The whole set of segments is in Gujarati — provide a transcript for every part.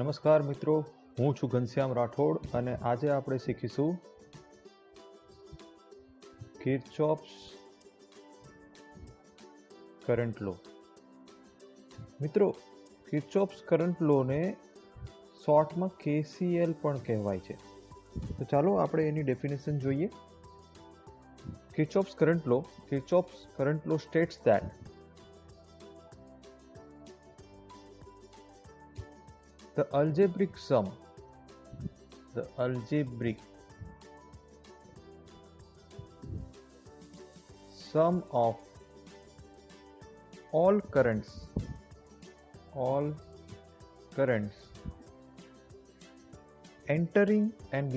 નમસ્કાર મિત્રો, હું છું ઘનશ્યામ રાઠોડ અને આજે આપણે શીખીશું કિર્ચોફ્સ કરંટ લો. મિત્રો, કિર્ચોફ્સ કરંટ લોને શોર્ટમાં KCL પણ કહેવાય છે. તો ચાલો આપણે એની ડેફિનેશન જોઈએ. Kirchhoff's current law states that the algebraic sum of all currents entering and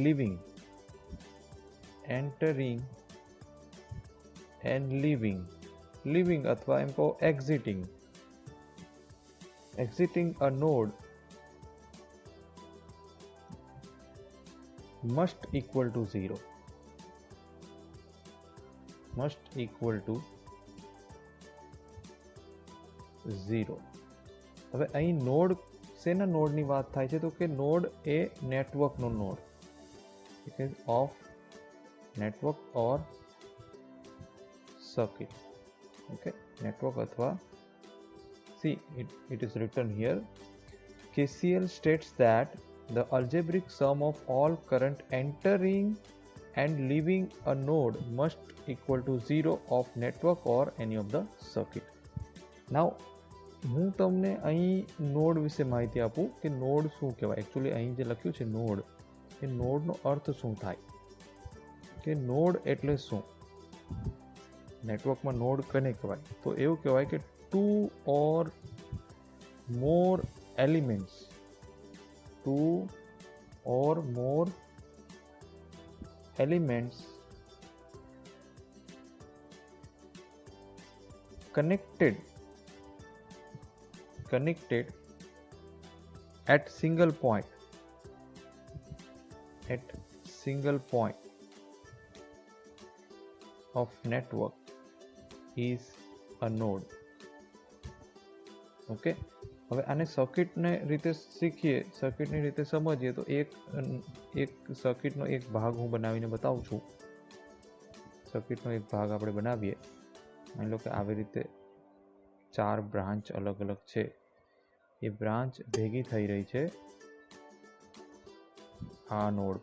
leaving अथवा एम को exiting a node must equal to 0. હવે અહીં નોડ શેના નોડની વાત થાય છે તો કે નોડ એ નેટવર્કનો node. It ease of network or circuit. Okay, network અથવા it is written here, KCL states that the algebraic sum of all current entering and leaving a node must equal to 0 of network or any of the circuit. Now હું તમને અહીં નોડ વિશે માહિતી આપું કે નોડ શું કહેવાય. એકચ્યુઅલી અહીં જે લખ્યું છે નોડ, એ નોડનો અર્થ શું થાય કે નોડ એટલે શું. નેટવર્કમાં નોડ કને કહેવાય તો એવું કહેવાય કે 2 or more elements connected at single point of network is a node. Okay, હવે આને સર્કિટને રીતે શીખીએ, સર્કિટની રીતે સમજીએ તો એક સર્કિટનો એક ભાગ હું બનાવીને બતાવું છું. સર્કિટનો એક ભાગ આપણે બનાવીએ. માની લો કે આવી રીતે 4 બ્રાન્ચ અલગ અલગ છે. એ બ્રાન્ચ ભેગી થઈ રહી છે આ નોડ.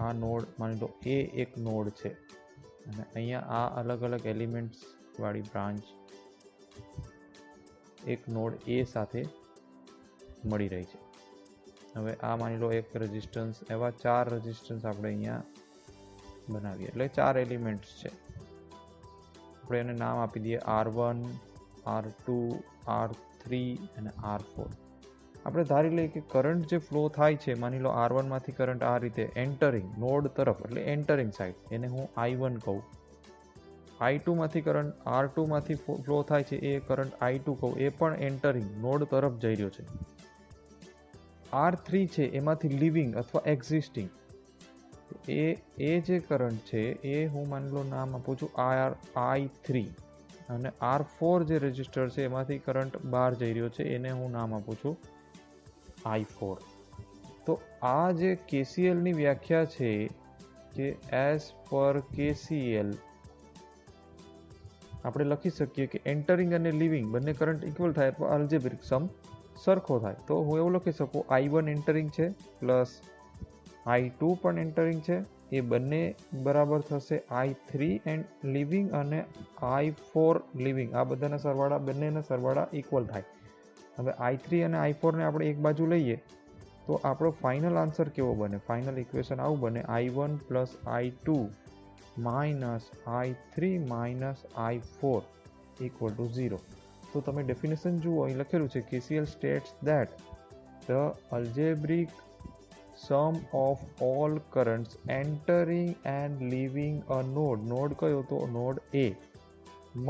આ નોડ માની લો એ એક નોડ છે અને અહીંયા આ અલગ અલગ એલિમેન્ટ્સ વાળી બ્રાન્ચ એક નોડ એ સાથે મળી રહી છે. હવે આ માની લો એક રેઝિસ્ટન્સ, એવા 4 રેઝિસ્ટન્સ આપણે અહીંયા બનાવીએ એટલે 4 એલિમેન્ટ્સ છે. આપણે એને નામ આપી દઈએ R1, R2, R3 અને R4. આપણે ધારી લઈએ કે કરંટ જે ફ્લો થાય છે, માની લો R1 માંથી કરંટ આ રીતે એન્ટરિંગ નોડ તરફ એટલે એન્ટરિંગ સાઈડ, એને હું I1 કહું. I2 માંથી કરંટ R2 માંથી ફ્લો થાય છે, એ કરંટ I2 કહું, એ પણ એન્ટરિંગ નોડ તરફ જઈ રહ્યો છે. R3 છે એમાંથી લિવિંગ અથવા એક્ઝિસ્ટિંગ, એ જે કરંટ છે એ હું માની લો નામ આપું છું I3. અને R4 જે રેઝિસ્ટર છે એમાંથી કરંટ બહાર જઈ રહ્યો છે, એને હું નામ આપું છું I4. તો આ જે KCL ની વ્યાખ્યા છે કે એઝ પર KCL આપણે લખી શકીએ કે એન્ટરિંગ અને લિવિંગ બંને કરંટ ઇક્વલ થાય તો અલ્જેબ્રિક સમ સરખો થાય. તો હું એવું લખી શકું I1 એન્ટરિંગ છે પ્લસ I2 પણ એન્ટરિંગ છે, એ બંને બરાબર થશે I3 એન્ડ લિવિંગ અને I4 લિવિંગ. આ બધાના સરવાળા, બંનેના સરવાળા ઇક્વલ થાય. હવે I3 અને I4 ને આપણે એક બાજુ લઈએ તો આપણો ફાઇનલ આન્સર કેવો બને? ફાઇનલ ઇક્વેશન આવું બને, I1 plus I2 minus I3 minus I4 equal to 0. તો તમે ડેફિનેશન જુઓ, અહીં લખેલું છે KCL states that the algebraic sum of all currents entering and leaving a node કયો તો node A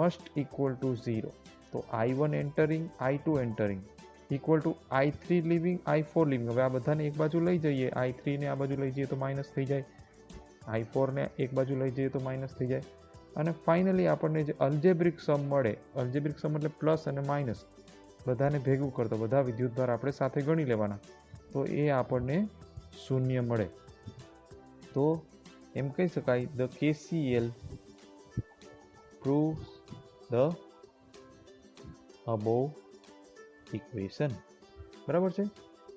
must equal to 0. તો I1 entering, I2 entering equal to I3 leaving, I4 leaving. હવે આ બધાને એક બાજુ લઈ જઈએ, I3 ને આ બાજુ લઈ જઈએ તો માઇનસ થઈ જાય, I4 ને એક બાજુ લઈ જઈએ તો માઇનસ થઈ જાય. અને ફાઇનલી આપણને જે અલ્જેબ્રિક સમ મળે, અલ્જેબ્રિક સમ એટલે પ્લસ અને માઇનસ, બધાને ભેગું કરતો બધા વિદ્યુતભાર આપણે સાથે ગણી લેવાના. તો એ આપણને શૂન્ય મળે. તો એમ કહી શકાય the KCL proves the above equation. બરાબર છે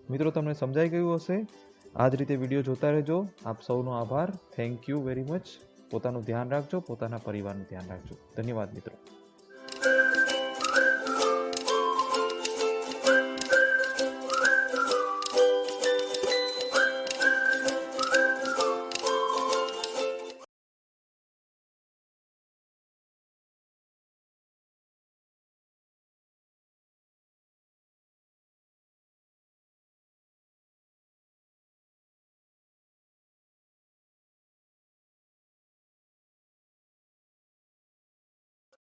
મિત્રો, તમને સમજાઈ ગયું હશે. આ જ રીતે વિડીયો જોતા રહેજો. આપ સૌનો આભાર. Thank you very much. પોતાનું ધ્યાન રાખજો, પોતાના પરિવારનું ધ્યાન રાખજો. ધન્યવાદ મિત્રો.